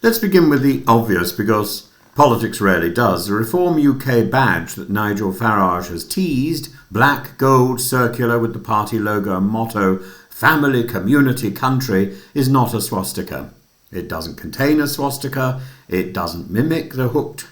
Let's begin with the obvious, because politics rarely does. The Reform UK badge that Nigel Farage has teased, black, gold, circular with the party logo and motto, family, community, country, is not a swastika. It doesn't contain a swastika, it doesn't mimic the hooked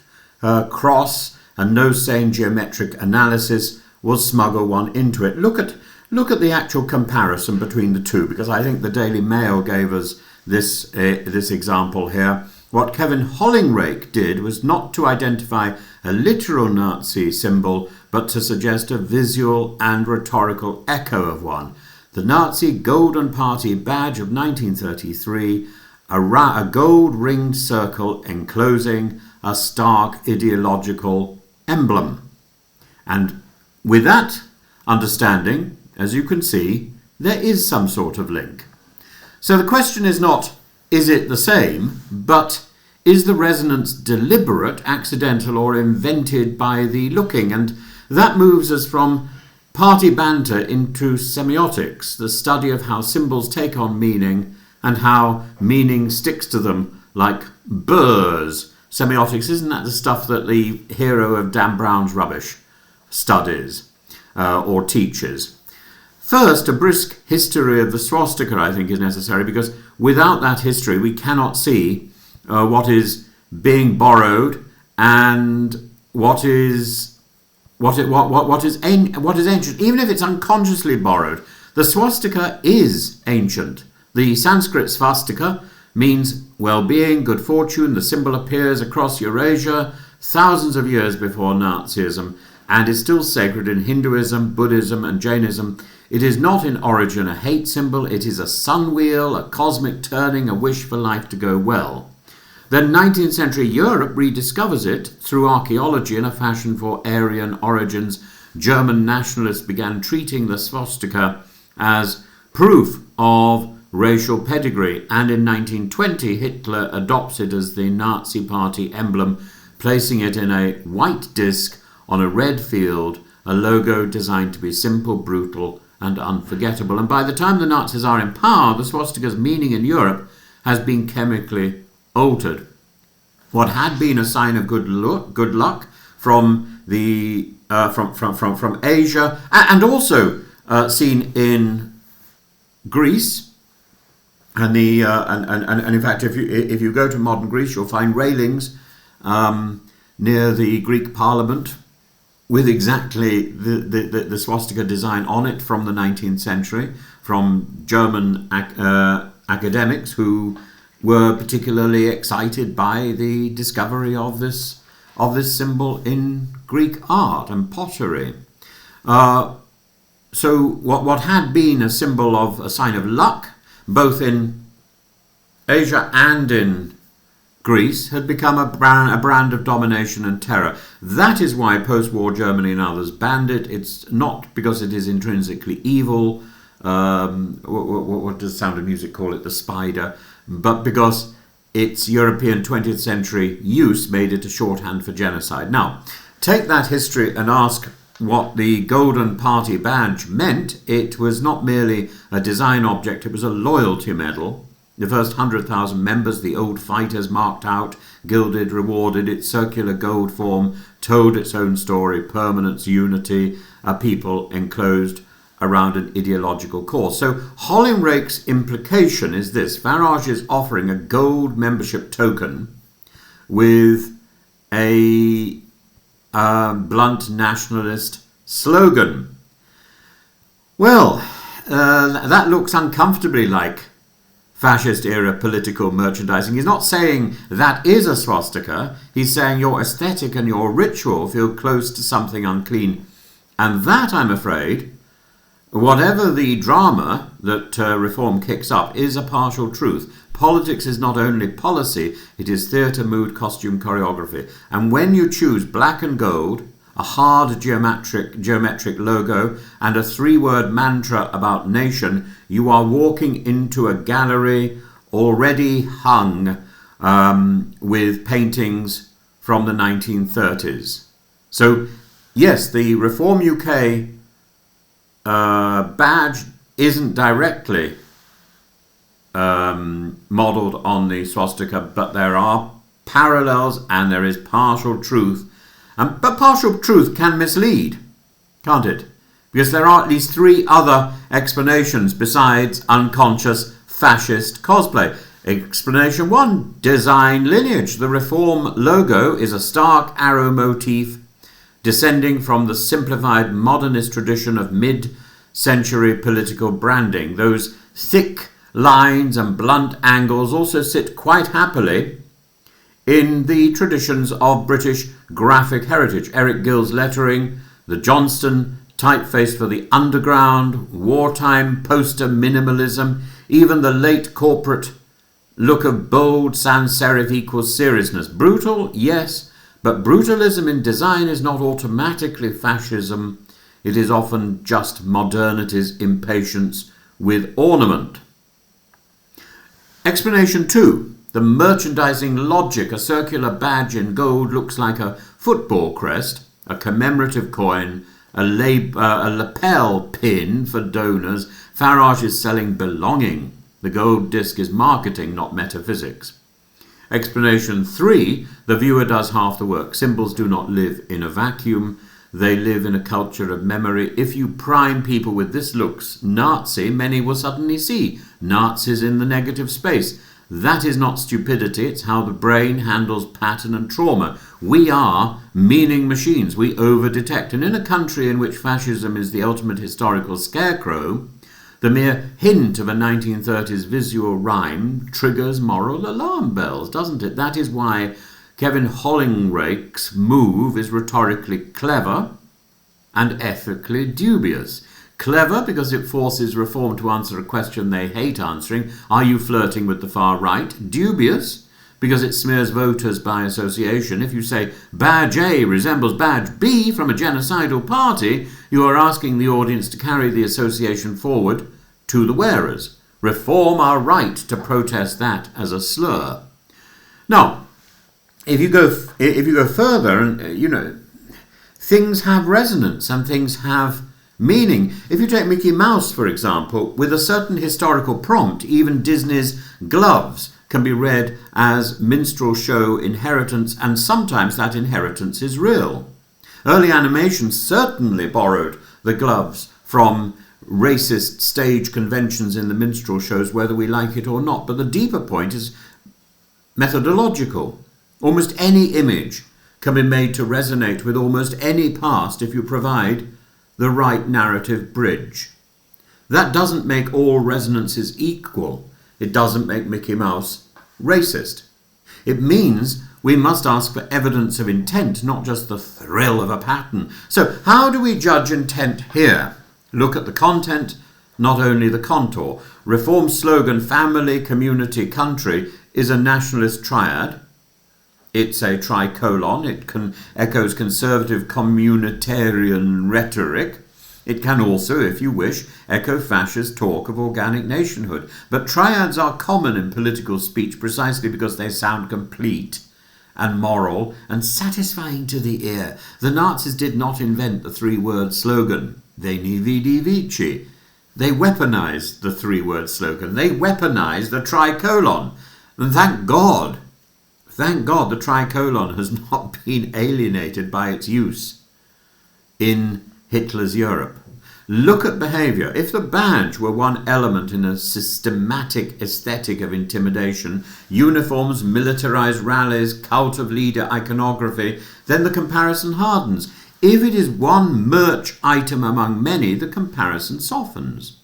cross, and no sane geometric analysis will smuggle one into it. Look at the actual comparison between the two, because I think the Daily Mail gave us this example here. What Kevin Hollingrake did was not to identify a literal Nazi symbol, but to suggest a visual and rhetorical echo of one. The Nazi Golden Party badge of 1933, a gold-ringed circle enclosing a stark ideological emblem. And with that understanding, as you can see, there is some sort of link. So the question is not, is it the same, but is the resonance deliberate, accidental, or invented by the looking? And that moves us from party banter into semiotics, the study of how symbols take on meaning and how meaning sticks to them like burrs. Semiotics, isn't that the stuff that the hero of Dan Brown's rubbish studies or teaches? First, a brisk history of the swastika, I think, is necessary, because without that history we cannot see what is being borrowed and what is ancient, even if it's unconsciously borrowed. The swastika is ancient. The Sanskrit swastika means well-being, good fortune. The symbol appears across Eurasia thousands of years before Nazism and is still sacred in Hinduism, Buddhism and Jainism. It is not in origin a hate symbol. It is a sun wheel, a cosmic turning, a wish for life to go well. Then 19th century Europe rediscovers it through archaeology in a fashion for Aryan origins. German nationalists began treating the swastika as proof of racial pedigree, and in 1920 Hitler adopts it as the Nazi party emblem, placing it in a white disc on a red field, a logo designed to be simple, brutal and unforgettable. And by the time the Nazis are in power, the swastika's meaning in Europe has been chemically altered. What had been a sign of good luck from Asia, and also seen in Greece, and in fact, if you go to modern Greece, you'll find railings near the Greek Parliament with exactly the swastika design on it from the 19th century, from German academics who were particularly excited by the discovery of this symbol in Greek art and pottery. So what had been a symbol of a sign of luck, both in Asia and in Greece, had become a brand of domination and terror. That is why post-war Germany and others banned it. It's not because it is intrinsically evil. What does Sound of Music call it? The spider. But because its European 20th century use made it a shorthand for genocide. Now, take that history and ask what the Golden Party badge meant. It was not merely a design object, it was a loyalty medal. The first 100,000 members, the old fighters, marked out, gilded, rewarded. Its circular gold form told its own story, permanence, unity, a people enclosed around an ideological cause. So Hollinrake's implication is this: Farage is offering a gold membership token with a blunt nationalist slogan. Well, that looks uncomfortably like fascist-era political merchandising. He's not saying that is a swastika. He's saying your aesthetic and your ritual feel close to something unclean. And that, I'm afraid, whatever the drama that reform kicks up, is a partial truth. Politics is not only policy, it is theatre, mood, costume, choreography. And when you choose black and gold, a hard geometric logo, and a three-word mantra about nation, you are walking into a gallery already hung with paintings from the 1930s. So, yes, the Reform UK badge isn't directly modelled on the swastika, but there are parallels and there is partial truth. But partial truth can mislead, can't it? Because there are at least 3 other explanations besides unconscious fascist cosplay. Explanation 1, design lineage. The Reform logo is a stark arrow motif descending from the simplified modernist tradition of mid-century political branding. Those thick lines and blunt angles also sit quite happily in the traditions of British graphic heritage. Eric Gill's lettering, the Johnston typeface for the underground, wartime poster minimalism, even the late corporate look of bold sans serif equals seriousness. Brutal, yes, but brutalism in design is not automatically fascism. It is often just modernity's impatience with ornament. Explanation 2. The merchandising logic. A circular badge in gold looks like a football crest, a commemorative coin, a lapel pin for donors. Farage is selling belonging. The gold disc is marketing, not metaphysics. Explanation 3. The viewer does half the work. Symbols do not live in a vacuum. They live in a culture of memory. If you prime people with this looks Nazi, many will suddenly see Nazis in the negative space. That is not stupidity, it's how the brain handles pattern and trauma. We are meaning machines, we over-detect. And in a country in which fascism is the ultimate historical scarecrow, the mere hint of a 1930s visual rhyme triggers moral alarm bells, doesn't it? That is why Kevin Hollingerake's move is rhetorically clever and ethically dubious. Clever because it forces Reform to answer a question they hate answering. Are you flirting with the far right? Dubious because it smears voters by association. If you say badge A resembles badge B from a genocidal party, you are asking the audience to carry the association forward to the wearers. Reform are right to protest that as a slur. Now, if you go further, and things have resonance and things have meaning. If you take Mickey Mouse, for example, with a certain historical prompt, even Disney's gloves can be read as minstrel show inheritance, and sometimes that inheritance is real. Early animation certainly borrowed the gloves from racist stage conventions in the minstrel shows, whether we like it or not. But the deeper point is methodological. Almost any image can be made to resonate with almost any past if you provide the right narrative bridge. That doesn't make all resonances equal. It doesn't make Mickey Mouse racist. It means we must ask for evidence of intent, not just the thrill of a pattern. So how do we judge intent here? Look at the content, not only the contour. Reform's slogan, family, community, country, is a nationalist triad. It's a tricolon. It echoes conservative communitarian rhetoric. It can also, if you wish, echo fascist talk of organic nationhood. But triads are common in political speech precisely because they sound complete and moral and satisfying to the ear. The Nazis did not invent the 3-word slogan, Veni Vidi Vici. They weaponized the 3-word slogan. They weaponized the tricolon. And thank God the tricolon has not been alienated by its use in Hitler's Europe. Look at behaviour. If the badge were one element in a systematic aesthetic of intimidation, uniforms, militarised rallies, cult of leader iconography, then the comparison hardens. If it is one merch item among many, the comparison softens.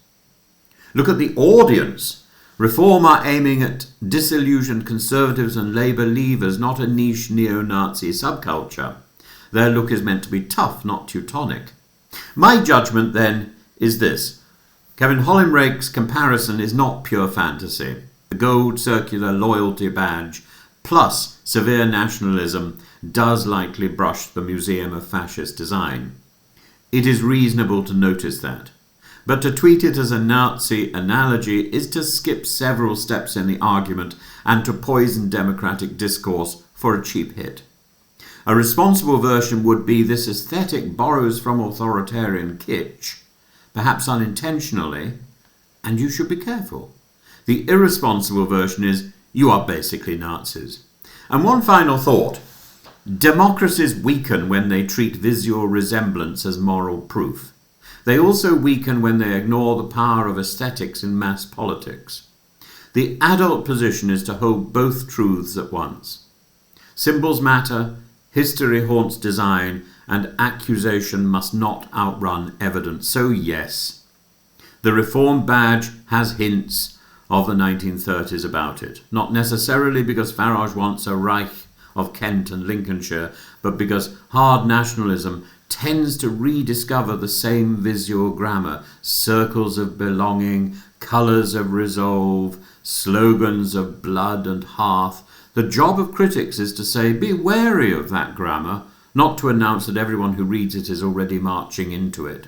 Look at the audience. Reform are aiming at disillusioned conservatives and Labour leavers, not a niche neo-Nazi subculture. Their look is meant to be tough, not Teutonic. My judgment, then, is this. Kevin Hollingerake's comparison is not pure fantasy. The gold circular loyalty badge plus severe nationalism does likely brush the Museum of Fascist Design. It is reasonable to notice that. But to treat it as a Nazi analogy is to skip several steps in the argument and to poison democratic discourse for a cheap hit. A responsible version would be this aesthetic borrows from authoritarian kitsch, perhaps unintentionally, and you should be careful. The irresponsible version is, you are basically Nazis. And one final thought. Democracies weaken when they treat visual resemblance as moral proof. They also weaken when they ignore the power of aesthetics in mass politics. The adult position is to hold both truths at once. Symbols matter, history haunts design, and accusation must not outrun evidence. So yes, the Reform badge has hints of the 1930s about it. Not necessarily because Farage wants a Reich of Kent and Lincolnshire, but because hard nationalism tends to rediscover the same visual grammar, circles of belonging, colours of resolve, slogans of blood and hearth. The job of critics is to say, be wary of that grammar, not to announce that everyone who reads it is already marching into it.